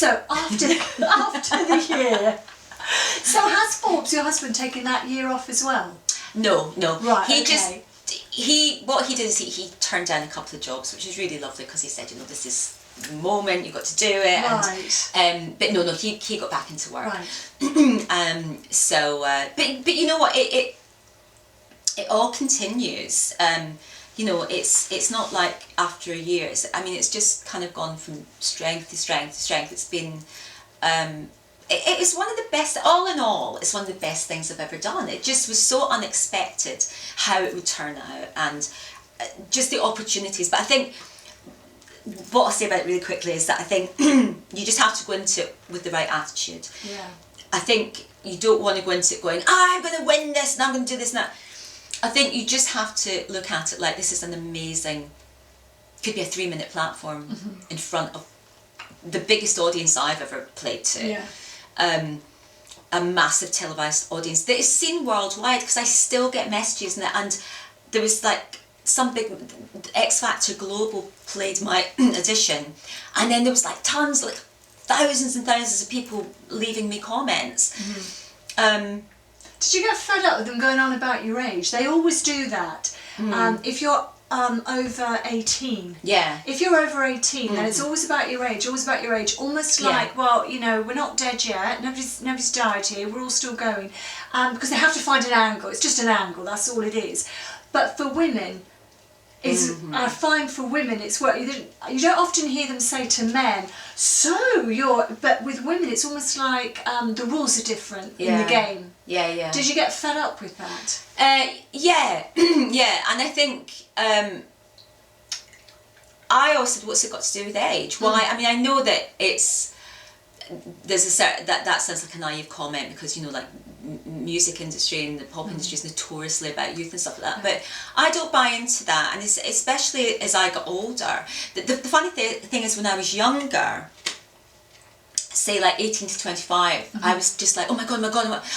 So after the year, so has Forbes, your husband, taken that year off as well? No. Right. What he did is he turned down a couple of jobs, which was really lovely, because he said, this is the moment, you've got to do it. Right. But no, he got back into work. Right. But you know what, it all continues. It's not like after a year. It's just kind of gone from strength to strength to strength. It's been, it's one of the best, all in all, it's one of the best things I've ever done. It just was so unexpected how it would turn out, and just the opportunities. But I think, what I'll say about it really quickly is that I think you just have to go into it with the right attitude. Yeah. I think you don't want to go into it going, I'm going to win this and I'm going to do this and that. I think you just have to look at it like, this is an amazing, could be a 3-minute platform in front of the biggest audience I've ever played to. Yeah. A massive televised audience that is seen worldwide, because I still get messages, and there was like some big X Factor Global played my audition, and then there was like tons, like thousands and thousands of people leaving me comments. Did you get fed up with them going on about your age? They always do that. If you're over 18. Yeah. If you're over 18, then it's always about your age, almost like, well, we're not dead yet, nobody's died here, we're all still going. Because they have to find an angle, it's just an angle, that's all it is. But for women, I find for women it's what you don't often hear them say to men, but with women it's almost like the rules are different in the game. Yeah. Did you get fed up with that? Yeah, and I think I also, what's it got to do with age? Why? I know that there's a certain, that sounds like a naive comment, because like music industry and the pop industry is notoriously about youth and stuff like that, but I don't buy into that, and especially as I got older. The funny thing is, when I was younger, say like 18 to 25, I was just like, oh my god,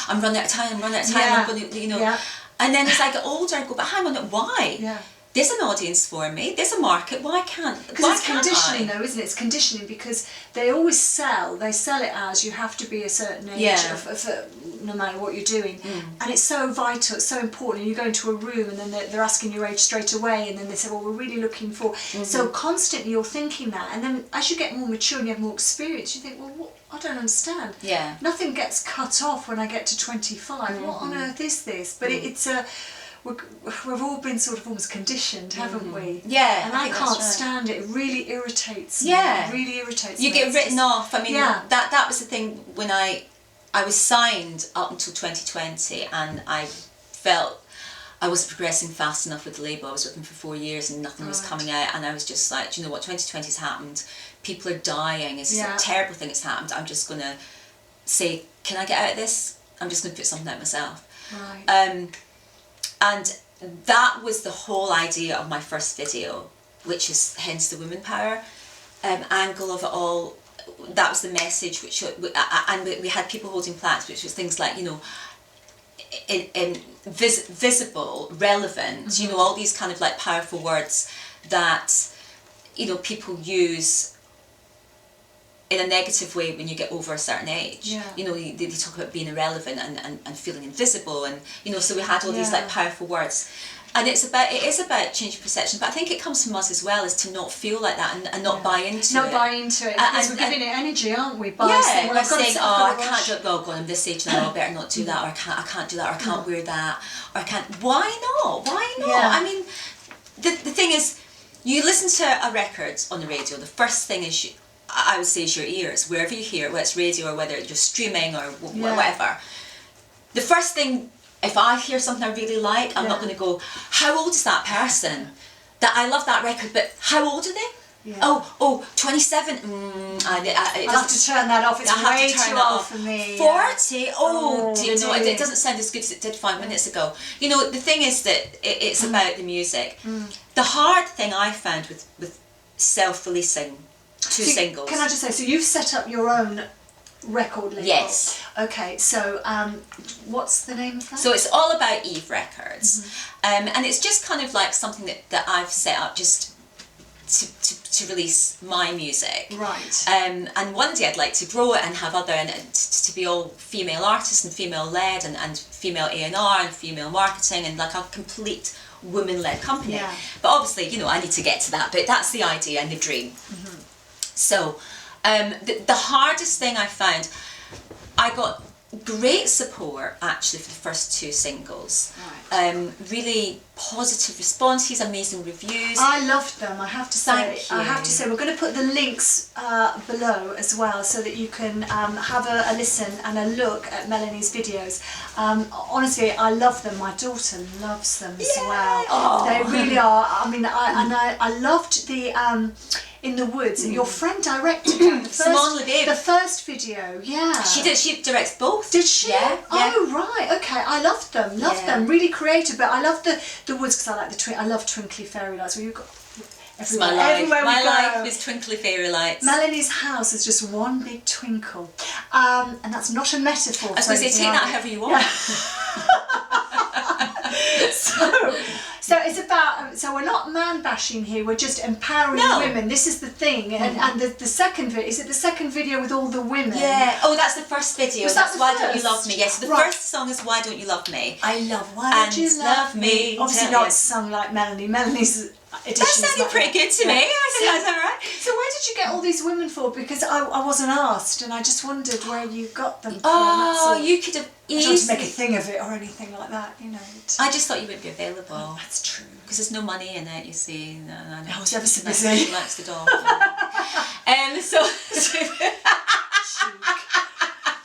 I'm running out of time, I'm going to, and then as I get older, I go, but hang on, why? Yeah. There's an audience for me, there's a market, why can't Because it's conditioning though, isn't it? It's conditioning, because they always sell it as you have to be a certain age for no matter what you're doing. And it's so vital, it's so important. You go into a room and then they're asking your age straight away, and then they say, well, we're really looking for... So constantly you're thinking that, and then as you get more mature and you have more experience, you think, well, what? I don't understand. Yeah. Nothing gets cut off when I get to 25. What on earth is this? But it's a... We've all been sort of almost conditioned, haven't we? Yeah. And I can't stand it. It really irritates me. Yeah. It really irritates me. You get written off. That was the thing when I was signed up until 2020, and I felt I wasn't progressing fast enough with the label. I was with them for 4 years and nothing was coming out, and I was just like, do you know what, 2020's happened. People are dying. It's a terrible thing that's happened. I'm just going to say, can I get out of this? I'm just going to put something out myself. Right. And that was the whole idea of my first video, which is hence the woman power angle of it all. That was the message, and we had people holding plaques, which was things like, visible, relevant, all these kind of like powerful words that, people use in a negative way when you get over a certain age. They talk about being irrelevant and feeling invisible, and so we had all these like powerful words, and it is about changing perception. But I think it comes from us as well, is to not feel like that and not buy into it. Because we're giving it energy, aren't we? We're saying, I can't do it. Oh God, I'm this age now, I better not do that, or I can't do that, or I can't wear that, or I can't. Why not? The thing is, you listen to a record on the radio, the first thing is I would say is your ears, wherever you hear it, whether it's radio or whether you're streaming or whatever. The first thing, if I hear something I really like, I'm not going to go, how old is that person? That I love that record, but how old are they? Yeah. Oh, 27. I have to turn that off. It's way too old for me. 40. It doesn't sound as good as it did 5 minutes ago. The thing is that it's about the music. The hard thing I found with self-releasing singles. Can I just say, so you've set up your own record label? Yes. Okay, so what's the name of that? So it's all about Eve Records, and it's just kind of like something that I've set up just to release my music. Right. And one day I'd like to grow it and have other, and to be all female artists and female led, and female A&R and female marketing, and like a complete women-led company. Yeah. But obviously, you know, I need to get to that, but that's the idea and the dream. Mm-hmm. So the hardest thing I found, I got great support actually for the first 2 singles. Right. Really positive responses, amazing reviews. I loved them. I have to say. Thank you. I have to say, we're going to put the links below as well, so that you can have a listen and a look at Melanie's videos. Honestly, I love them. My daughter loves them as well. Oh. They really are. I mean, I loved the. In the woods, and your friend directed them. The first video, yeah. She directs both. Did she? Yeah. Oh right, okay. I loved them. Them. Really creative, but I love the woods because I like I love twinkly fairy lights. Where you've got everywhere, everywhere my we go. life is twinkly fairy lights. Melanie's house is just one big twinkle, and that's not a metaphor. I was going to say, take that however you want. So it's about, so we're not man bashing here, we're just empowering women. This is the thing. And the second video, is it the second video with all the women? Yeah. Oh, that's the first video. That's Why Don't You Love Me? Yes, the first song is Why Don't You Love Me? I love Why Don't You Love Me. Obviously not sung like Melanie. Melanie's edition. That sounded pretty good to me. I think that's all right. So where did you get all these women for? Because I wasn't asked, and I just wondered where you got them from. Oh, you could have easily... I don't want to make a thing of it or anything like that, you know. I just thought you wouldn't be available. Oh, that's true. Because there's no money in it, you see. No. I was ever so busy. That's the dog.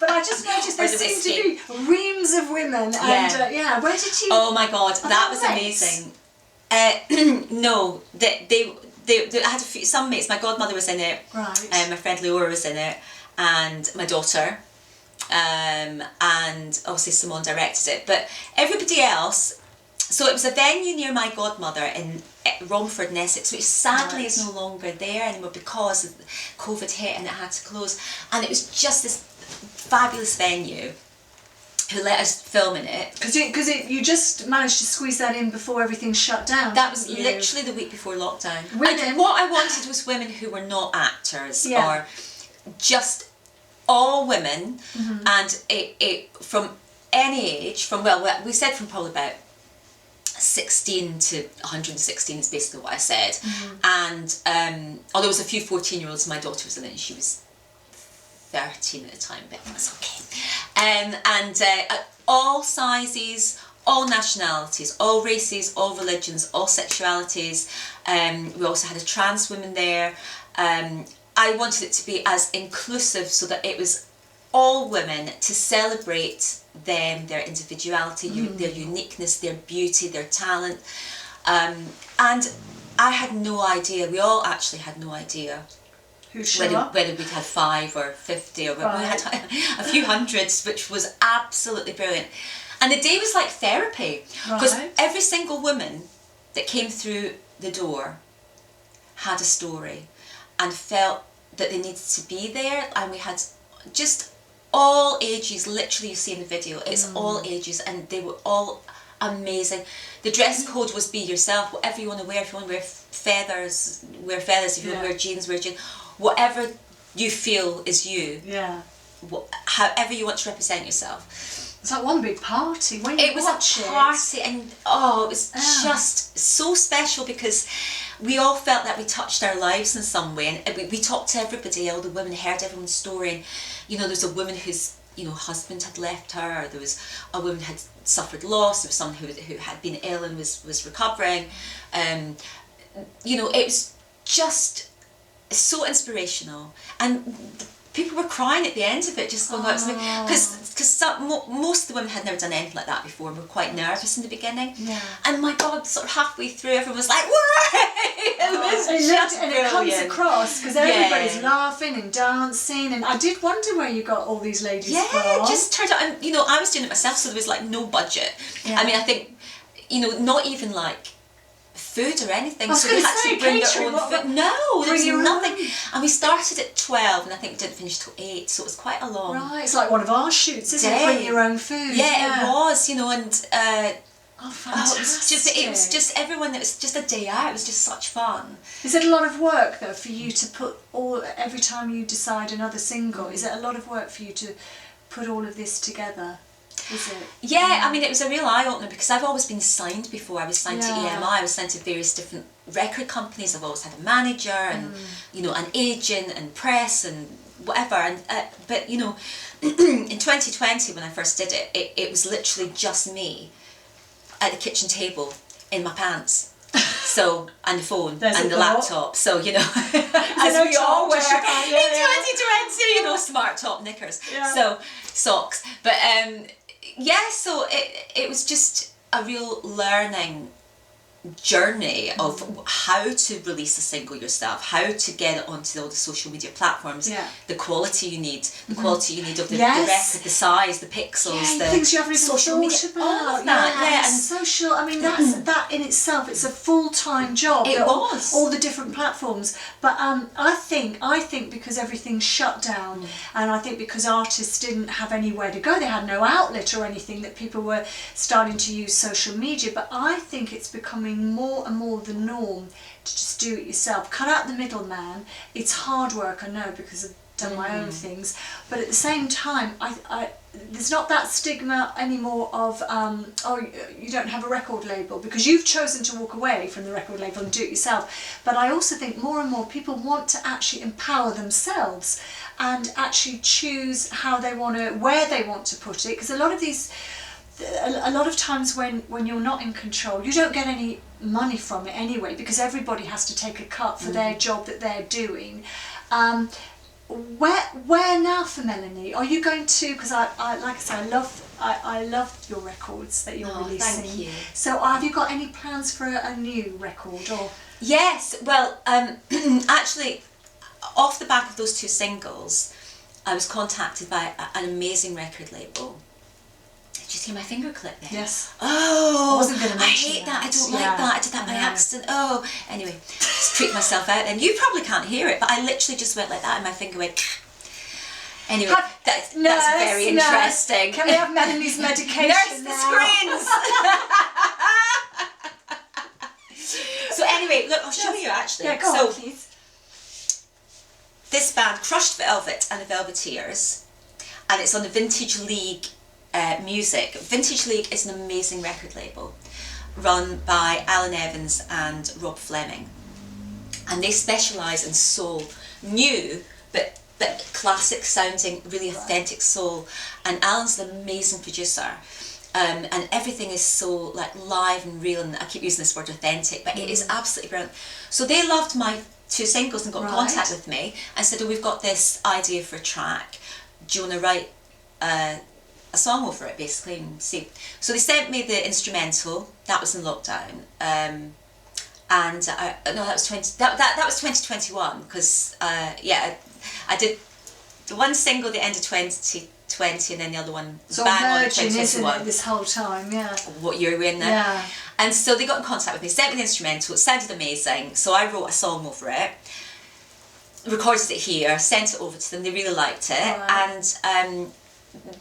But I just noticed there seemed to be reams of women, and where did you? Oh my God, that was amazing. No, they I had some mates. My godmother was in it. Right. My friend Leora was in it, and my daughter. And obviously Simone directed it, but everybody else. So it was a venue near my godmother in Romford in Essex, which sadly is no longer there anymore because COVID hit and it had to close. And it was just this fabulous venue who let us film in it. Because you just managed to squeeze that in before everything shut down. That was literally the week before lockdown. And what I wanted was women who were not actors or just all women, and it from any age, we said from probably about 16 to 116 is basically what I said. And although there was a few 14-year-olds, my daughter was in it, and she was 13 at the time, but that's okay. And all sizes, all nationalities, all races, all religions, all sexualities. We also had a trans woman there. I wanted it to be as inclusive so that it was all women, to celebrate them, their individuality, their uniqueness, their beauty, their talent. And I had no idea, we all actually had no idea whether we'd had 5 or 50 or we had a few hundreds, which was absolutely brilliant. And the day was like therapy, because every single woman that came through the door had a story and felt that they needed to be there, and we had just all ages. Literally, you see in the video, it's all ages, and they were all amazing. The dress code was be yourself, whatever you want to wear. If you want to wear feathers, wear feathers. If you want to wear jeans, wear jeans. Whatever you feel is you. Yeah. However you want to represent yourself. It's like one big party. When it was a party, and it was just so special, because we all felt that we touched our lives in some way, and we talked to everybody. All the women heard everyone's story, and there's a woman whose husband had left her, or there was a woman who had suffered loss, there was someone who had been ill and was recovering. It was just so inspirational, and people were crying at the end of it, just going out, because most of the women had never done anything like that before, and were quite nervous in the beginning. Yeah. And my God, sort of halfway through, everyone was like, "Whoa!" It comes across because everybody's laughing and dancing, and I did wonder where you got all these ladies from. Yeah, it just turned out, and I was doing it myself, so there was like no budget. Yeah. I mean, I think not even like food or anything, so they had to bring their own food. No, there was nothing. And we started at 12, and I think we didn't finish till 8, so it was quite a long Right, it's like one of our shoots, isn't it? Bring your own food. Yeah, it was, and Oh, fantastic. It was just everyone. It was just a day out. It was just such fun. Is it a lot of work though for you to put every time you decide another single? Is it a lot of work for you to put all of this together? Is it? Yeah, I mean, it was a real eye-opener because I've always been signed before. I was signed to EMI, I was signed to various different record companies. I've always had a manager and, you know, an agent and press and whatever. And but, you know, in 2020 when I first did it, it was literally just me at the kitchen table in my pants. So, and the phone and the laptop. So, you know, as we all wear in 2020, you know, smart top knickers. Yeah. So, socks. But, yeah, so it was just a real learning journey of how to release a single yourself, how to get it onto all the social media platforms, the quality you need, of the record, the size, the pixels, the things you haven't even social media, about. all of that, and social. I mean, that in itself, it's a full-time job. It was all the different platforms, but I think because everything shut down, and I think because artists didn't have anywhere to go, they had no outlet or anything, that people were starting to use social media. But I think it's becoming more and more the norm to just do it yourself. Cut out the middleman. It's hard work, I know, because I've done my own things, but at the same time, I there's not that stigma anymore of oh, you don't have a record label, because you've chosen to walk away from the record label and do it yourself. But I also think more and more people want to actually empower themselves and actually choose how they want to, where they want to put it, because a lot of times when you're not in control, you don't get any money from it anyway, because everybody has to take a cut for their job that they're doing. Where now for Melanie? Are you going to? Because I like I say, I love your records that you're releasing. Thank you. So have you got any plans for a new record or? Yes. Well, actually, off the back of those two singles, I was contacted by an amazing record label. Did you see my finger clip there? Yes. Oh, I wasn't going to mention I hate that. I don't like that. I did that by accident. Oh, anyway, just treat myself out. And you probably can't hear it, but I literally just went like that, and my finger went. Anyway, that's very interesting. Can we have Melanie's medication? Nurse the screens. So anyway, look, I'll show you actually. Yeah, go on, please. This band, Crushed Velvet and the Velveteers, and it's on the Vintage League. Music. Vintage League is an amazing record label run by Alan Evans and Rob Fleming, and they specialise in soul, new but classic sounding, really authentic soul. And Alan's an amazing producer, and everything is so like live and real, and I keep using this word authentic, but it is absolutely brilliant. So they loved my two singles and got in contact with me and said, oh, we've got this idea for a track, do you want to write a song over it, basically, and see. So they sent me the instrumental. That was in lockdown, and that was 2021, because I did the one single the end of 2020, and then the other one bang on 2021. Isn't it, this whole time, what year we're in now. Yeah. And so they got in contact with me, sent me the instrumental. It sounded amazing, so I wrote a song over it, recorded it here, sent it over to them. They really liked it, and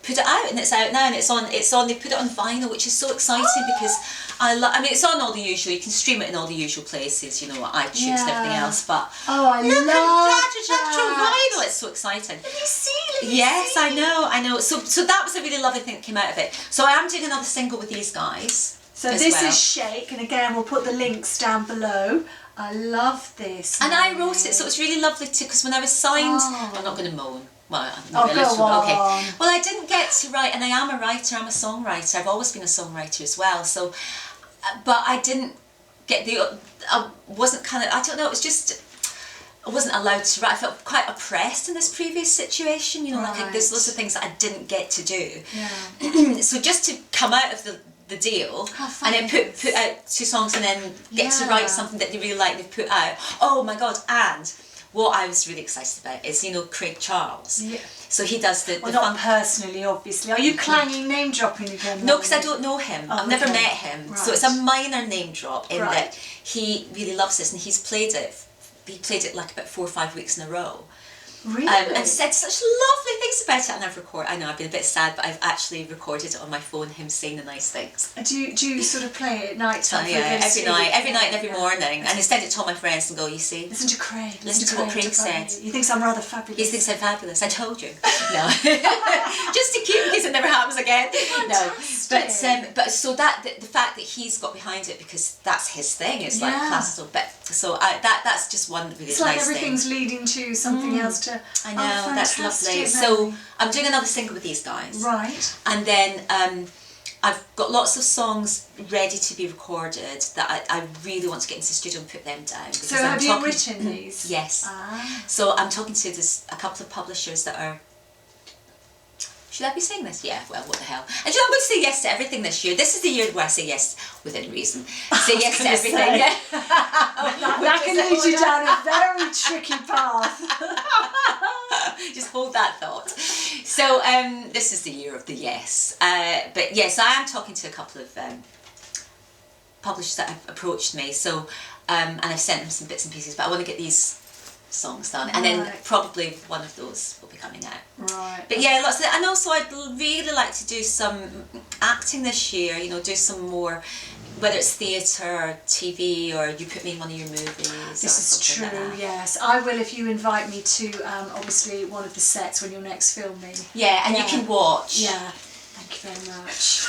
put it out, and it's out now, and it's on. They put it on vinyl, which is so exciting because I mean, it's on all the usual. You can stream it in all the usual places, you know, iTunes and everything else. But I love that vinyl. It's so exciting. Let me see. Yes, I know. So that was a really lovely thing that came out of it. So I am doing another single with these guys. So this is Shake, and again we'll put the links down below. I love this. And I wrote it, so it was really lovely too. Because when I was signed, I'm not going to moan. Well, go on. Okay. Well, I didn't get to write, and I am a writer. I'm a songwriter. I've always been a songwriter as well. So, but I didn't get I wasn't kind of. I don't know. It was just. I wasn't allowed to write. I felt quite oppressed in this previous situation. You know, like there's lots of things that I didn't get to do. Yeah. So just to come out of the deal, and then put out two songs, and then get to write something that they really like. They've put out. Oh my God! And what I was really excited about is, you know, Craig Charles. Yeah. So he does the not personally, obviously. Are you clanging name dropping again? No, because I don't know him. I've never met him. Right. So it's a minor name drop in that he really loves this, and he's played it. He played it like about 4 or 5 weeks in a row. Really? And said such lovely things about it, and I know I've been a bit sad, but I've actually recorded it on my phone, him saying the nice things. Do you sort of play it at night time? Yeah, every night and every morning, and instead it told my friends and go, you see, listen to Craig. Listen to what Craig said. He thinks I'm rather fabulous. He thinks I'm fabulous. I told you. No, just to keep in case it never happens again. Fantastic. No, but so that the fact that he's got behind it because that's his thing. It's like classical, but so that's just one really it's like nice everything's thing. leading to something else to. I know, that's lovely. So I'm doing another single with these guys. Right. And then I've got lots of songs ready to be recorded that I really want to get into the studio and put them down. So have you written these? Yes. Ah. So I'm talking to a couple of publishers that are... Should I be saying this? Yeah, well, what the hell. And you know, I'm going to say yes to everything this year. This is the year where I say yes within reason. Say yes to everything. Yeah. that can lead you down a very tricky path. Just hold that thought. So this is the year of the yes. But yes, I am talking to a couple of publishers that have approached me. So and I've sent them some bits and pieces, but I want to get these songs done, and then probably one of those will be coming out. Right. But yeah, lots of that. And also I'd really like to do some acting this year, you know, do some more, whether it's theatre or TV, or you put me in one of your movies. This is true, like yes. I will if you invite me to obviously one of the sets when you're next filming. Yeah, and you can watch. Yeah, thank you very much.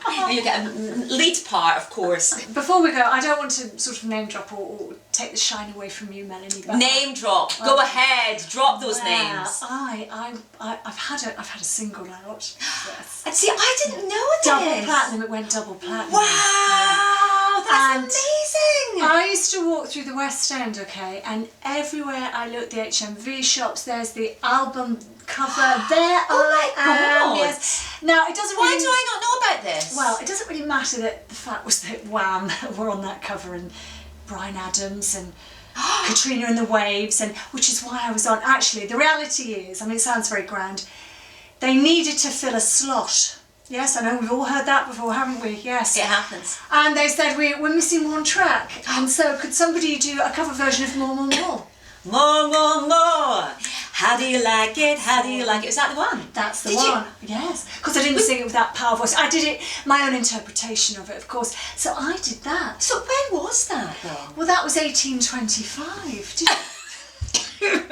And you get a lead part, of course. Before we go, I don't want to sort of name drop or take the shine away from you, Melanie. But name drop. Go ahead. Drop those names. I've had a single out. Yes. And see, I didn't know this. Double platinum. It went double platinum. Wow, that's amazing. I used to walk through the West End, okay, and everywhere I looked, the HMV shops, there's the album cover. There oh I am. God. Yes. Now it doesn't. Why really, do I not know about this? Well, it doesn't really matter that the fact was that Wham were on that cover, and Bryan Adams and Katrina and the Waves, and which is why I was on. Actually, the reality is, I mean, it sounds very grand. They needed to fill a slot. Yes, I know we've all heard that before, haven't we? Yes. It happens. And they said we're missing one track, and so could somebody do a cover version of More, More, More? More, more, more. How do you like it? How do you like it? Is that the one? That's the one. Yes. Because I didn't sing it with that power voice. I did it, my own interpretation of it, of course. So I did that. So when was that then? Well, that was 1825. Did you?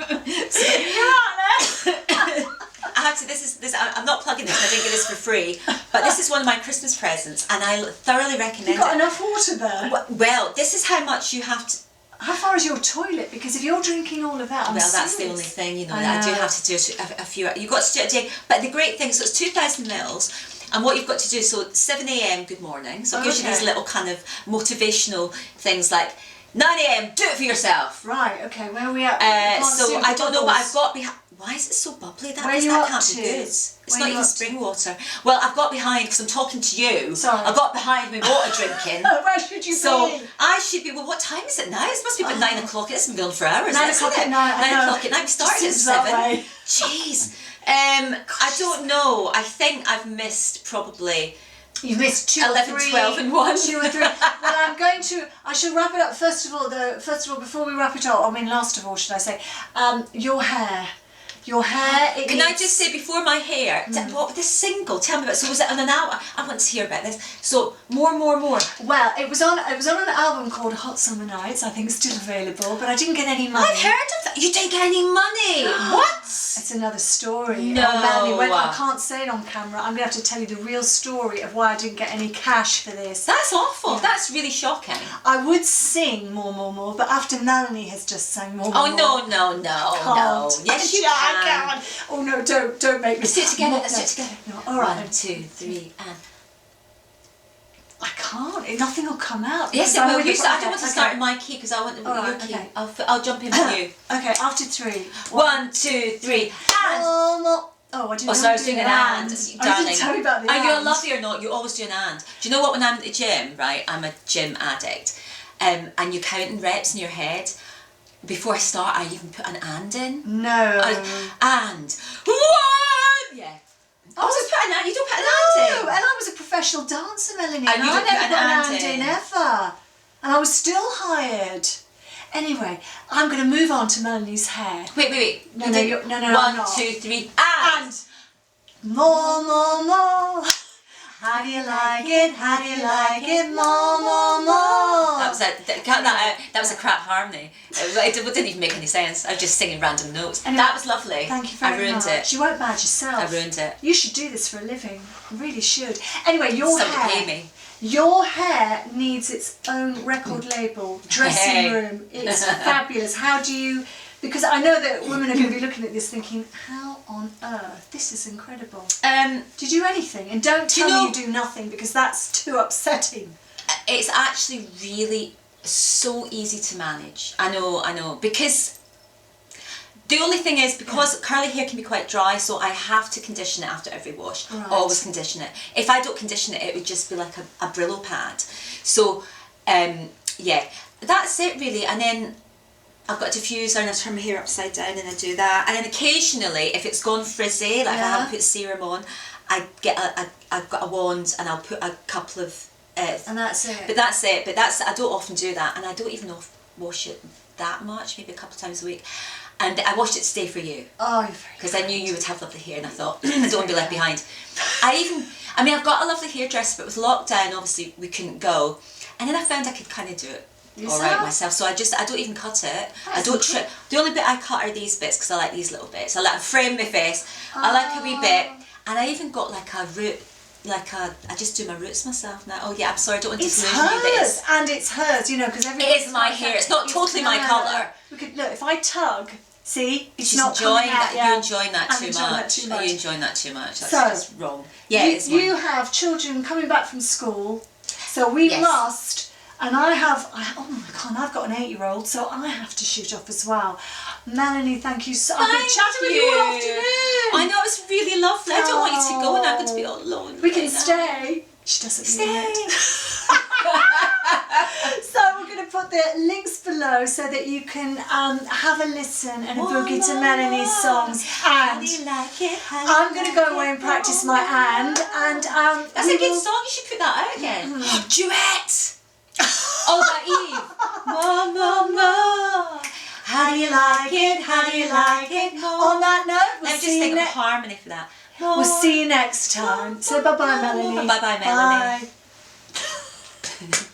I have to. This. I'm not plugging this. I didn't get this for free. But this is one of my Christmas presents, and I thoroughly recommend it. You got enough water there. Well, this is how much you have to. How far is your toilet? Because if you're drinking all of that, I'm that's the only thing, you know, that I do have to do a few. You've got to do it a day. But the great thing, so it's 2,000 mils, and what you've got to do, so 7 a.m. good morning. So it gives you these little kind of motivational things like 9 a.m. do it for yourself. Right. Okay. Where are we at? So I don't know, but I've got behind. Why is it so bubbly? That can't be good. It's not even spring water. Well, I've got behind, because I'm talking to you. Sorry. I've got behind my water drinking. Where should you be? So I should be, well, what time is it now? It must be about 9 o'clock. It's been going for hours. 9 o'clock at night. 9 o'clock at night. We started at 7. Jeez. I don't know. I think I've missed probably... You've missed 2 11, 12 and 1. 2 or 3. Well, I shall wrap it up. First of all, before we wrap it up, I mean, last of all, should I say, your hair. Your hair. Can I just say before my hair, what this single? Tell me about. So was it on an album? I want to hear about this. So More, More, More. Well, it was on an album called Hot Summer Nights. I think it's still available, but I didn't get any money. I've heard of that. You didn't get any money. What? It's another story. No. Melanie, I can't say it on camera. I'm going to have to tell you the real story of why I didn't get any cash for this. That's awful. Yeah. That's really shocking. I would sing More, More, More, but after Melanie has just sang More, More, More. Oh, no. Yes, you can. Oh no, don't make me. Let's do it together. Let's do it together. No, all right. 1, 2, 3, and... I can't. Nothing will come out. Yes, it will. I don't want to start in my key because I want your key. Okay. I'll jump in with you. Okay, after 3. 1, 2, 3, and... Oh, I didn't know. So I was doing an and, darling. I didn't tell you about the and. Are you lovely or not? You always do an and. Do you know what? When I'm at the gym, right? I'm a gym addict, and you're counting reps in your head. Before I start, I even put an and in. No. And 1. Yeah. I was put an and. You don't put an and in. No, and I was a professional dancer, Melanie. And you I didn't never put an and in ever. And I was still hired. Anyway, I'm going to move on to Melanie's hair. Wait. No, I'm not. 1, 2, 3, And more. How do you like it? How do you like it? More. That was cut that out. That was a crap harmony. It didn't even make any sense. I was just singing random notes. Anyway, that was lovely. Thank you very much. I ruined it. You won't bad yourself. I ruined it. You should do this for a living. You really should. Anyway, your Somebody hair. pay me. Your hair needs its own record label, dressing room. It's fabulous. How do you... Because I know that women are going to be looking at this thinking, how on earth? This is incredible. Do you do anything? And don't tell me you do nothing, because that's too upsetting. It's actually really so easy to manage. I know. Because the only thing is, because curly hair can be quite dry, so I have to condition it after every wash. Right. Always condition it. If I don't condition it, it would just be like a Brillo pad. So, yeah, that's it really. And then I've got a diffuser and I turn my hair upside down and I do that. And then occasionally, if it's gone frizzy, like if I haven't put serum on, I've got a wand and I'll put a couple of... and that's it. But that's it. I don't often do that, and I don't even wash it that much, maybe a couple of times a week. And I washed it today for you. Oh, you're very because I knew you would have lovely hair, and I thought, I don't want to be left behind. I've got a lovely hairdresser, but with lockdown, obviously, we couldn't go. And then I found I could kind of do it all right myself. So I don't even cut it. I don't trim. The only bit I cut are these bits, because I like these little bits. I like to frame my face. I like a wee bit. And I even got like a root, I just do my roots myself now. Oh yeah, I'm sorry, I don't want to disillusion you, but and it's hers, you know, because it is my hair. It's not totally my colour. We could look, if I tug, see, it's She's not enjoying coming out that. yet. You're enjoying that I'm too enjoying much. that too much. Are you enjoying that too much? That's So, just wrong. Yeah, it is mine. You have children coming back from school, so we must. And oh my God, I've got an 8-year-old, so I have to shoot off as well. Melanie, thank you so much. I've been chatting with you all afternoon. I know, it's really lovely. I don't want you to go and I'm going to be all alone. We can stay. She doesn't mean it. So we're going to put the links below so that you can have a listen and a boogie to Melanie's songs. And I'm going to go away and practice my and that's a good song. You should put that out again. Duet. Oh, that Eve. More. How do you like it? How do you like it? On that note, Let's just think of a harmony for that. We'll see you next time. So bye-bye, Melanie. Bye-bye, Melanie. Bye.